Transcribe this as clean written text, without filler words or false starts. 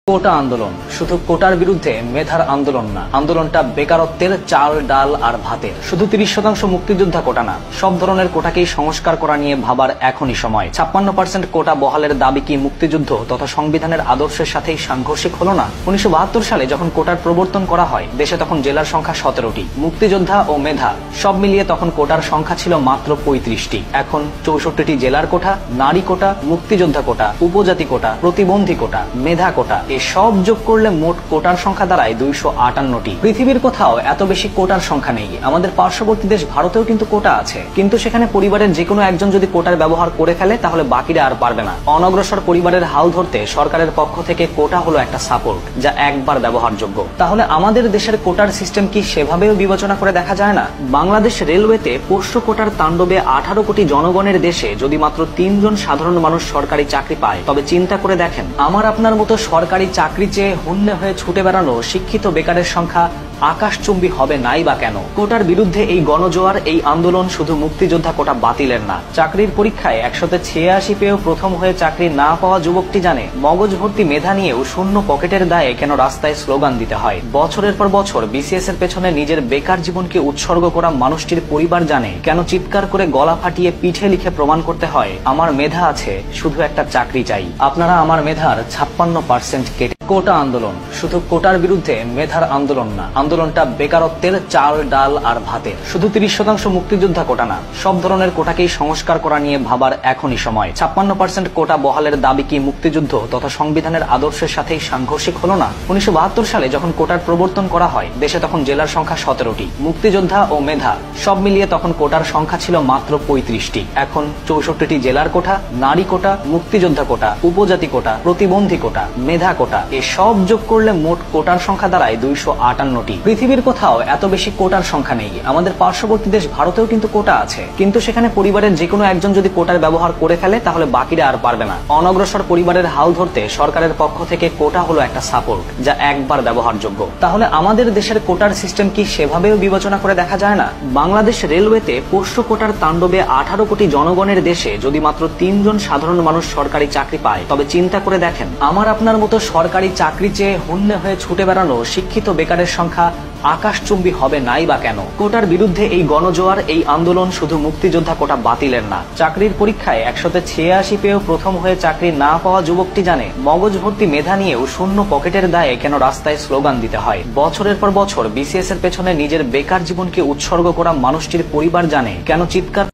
কোটা আন্দোলন শুধু কোটার বিরুদ্ধে মেধার আন্দোলন না, আন্দোলনটা বেকারত্বের চাল ডাল আর ভাতের। শুধু 30% মুক্তিযোদ্ধা কোটা না, সব ধরনের কোটাকেই সংস্কার করা নিয়ে ভাবার এখনই সময়। 56% কোটা বহালের দাবি কি মুক্তিযুদ্ধ তথা সংবিধানের আদর্শের সাথেই সাংঘর্ষিক হলো না? 1972 সালে যখন কোটার প্রবর্তন করা হয়, দেশে তখন জেলার সংখ্যা 17টি। মুক্তিযোদ্ধা ও মেধা সব মিলিয়ে তখন কোটার সংখ্যা ছিল মাত্র 35টি। এখন 64টি জেলার কোটা, নারী কোটা, মুক্তিযোদ্ধা কোটা, উপজাতি কোটা, প্রতিবন্ধী কোটা, মেধা কোটা, সব যোগ করলে মোট কোটার সংখ্যা দাঁড়ায় 258টি। পৃথিবীর কোথাও এত বেশি কোটার সংখ্যা নেই। আমাদের পার্শ্ববর্তী দেশ ভারতেও কিন্তু কোটা আছে, কিন্তু সেখানে পরিবারের যে কোনো একজন যদি কোটার ব্যবহার করে ফেলে তাহলে বাকিরা আর পারবে না। অনগ্রসর পরিবারের হাল ধরতে সরকারের পক্ষ থেকে কোটা হলো একটা সাপোর্ট, যা একবার ব্যবহারযোগ্য। তাহলে আমাদের দেশের কোটার সিস্টেম কি সেভাবেও বিবেচনা করে দেখা যায় না? বাংলাদেশ রেলওয়েতে পোষ্য কোটার তাণ্ডবে 18 কোটি জনগণের দেশে যদি মাত্র 3 জন সাধারণ মানুষ সরকারি চাকরি পায়, তবে চিন্তা করে দেখেন, আমার আপনার মতো সরকারি চাকরি চেয়ে হন্যে হয়ে ছুটে বেড়ানো শিক্ষিত বেকারের সংখ্যা আকাশচুম্বী হবে নাই বা কেন? কোটার বিরুদ্ধে এই গণজোয়ার, এই আন্দোলন শুধু মুক্তিযোদ্ধা কোটা বাতিলের না। চাকরির পরীক্ষায় 186 পেয়েও প্রথম হয়ে চাকরি না পাওয়া যুবকটি জানে, মগজ ভর্তি মেধা নিয়েও শূন্য পকেটের দায়ে কেন রাস্তায় স্লোগান দিতে হয়। বছরের পর বছর বিসিএস এর পেছনে নিজের বেকার জীবনকে উৎসর্গ করা মানুষটির পরিবার জানে কেন চিৎকার করে গলা ফাটিয়ে পিঠে লিখে প্রমাণ করতে হয়, আমার মেধা আছে, শুধু একটা চাকরি চাই। আপনারা আমার মেধার 56% কেটে। কোটা আন্দোলন শুধু কোটার বিরুদ্ধে মেধার আন্দোলন না, আন্দোলনটা বেকারত্বের চাল ডাল আর ভাতের। শুধু 30% মুক্তিযোদ্ধা কোটা না, সব ধরনের কোটাকেই সংস্কার করা নিয়ে ভাবার এখনই সময়। 56% কোটা বহালের দাবি কি মুক্তিযুদ্ধ তথা সংবিধানের আদর্শের সাথেই সাংঘর্ষিক হলো না? 1972 সালে যখন কোটার প্রবর্তন করা হয়, দেশে তখন জেলার সংখ্যা 17টি। মুক্তিযোদ্ধা ও মেধা সব মিলিয়ে তখন কোটার সংখ্যা ছিল মাত্র 35টি। এখন 64টি জেলার কোটা, নারী কোটা, মুক্তিযোদ্ধা কোটা, উপজাতি কোটা, প্রতিবন্ধী কোটা, মেধা কোটা, সব যোগ করলে মোট কোটার সংখ্যা দাঁড়ায় 258টি। পৃথিবীর কোথাও এত বেশি কোটার সংখ্যা নেই। আমাদের পার্শ্ববর্তী দেশ ভারতেও কিন্তু কোটা আছে, কিন্তু সেখানে পরিবারের যে কোনো একজন যদি কোটার ব্যবহার করে ফেলে তাহলে বাকিরা আর পারবে না। অনগ্রসর পরিবারের হাল ধরতে সরকারের পক্ষ থেকে কোটা হলো একটা সাপোর্ট, যা একবার ব্যবহারযোগ্য। তাহলে আমাদের দেশের কোটার সিস্টেম কি সেভাবেও বিবেচনা করে দেখা যায় না? বাংলাদেশ রেলওয়েতে পোষ্য কোটার তাণ্ডবে 18 কোটি জনগণের দেশে যদি মাত্র 3 জন সাধারণ মানুষ সরকারি চাকরি পায়, তবে চিন্তা করে দেখেন, আমার আপনার মতো সরকারি চাকরি চেয়ে হন্যে হয়ে ছুটে বেড়ানো শিক্ষিত বেকারের সংখ্যা আকাশচুম্বী হবে নাই বা কেন? কোটার বিরুদ্ধে এই গণজোয়ার, এই আন্দোলন শুধু মুক্তিযোদ্ধা কোটা বাতিলের না। চাকরির পরীক্ষায় 186 পেয়েও প্রথম হয়ে চাকরি না পাওয়া যুবকটি জানে, মগজ ভর্তি মেধা নিয়েও শূন্য পকেটের দায়ে কেন রাস্তায় স্লোগান দিতে হয়। বছরের পর বছর বিসিএস এর পেছনে নিজের বেকার জীবনকে উৎসর্গ করা মানুষটির পরিবার জানে কেন চিৎকার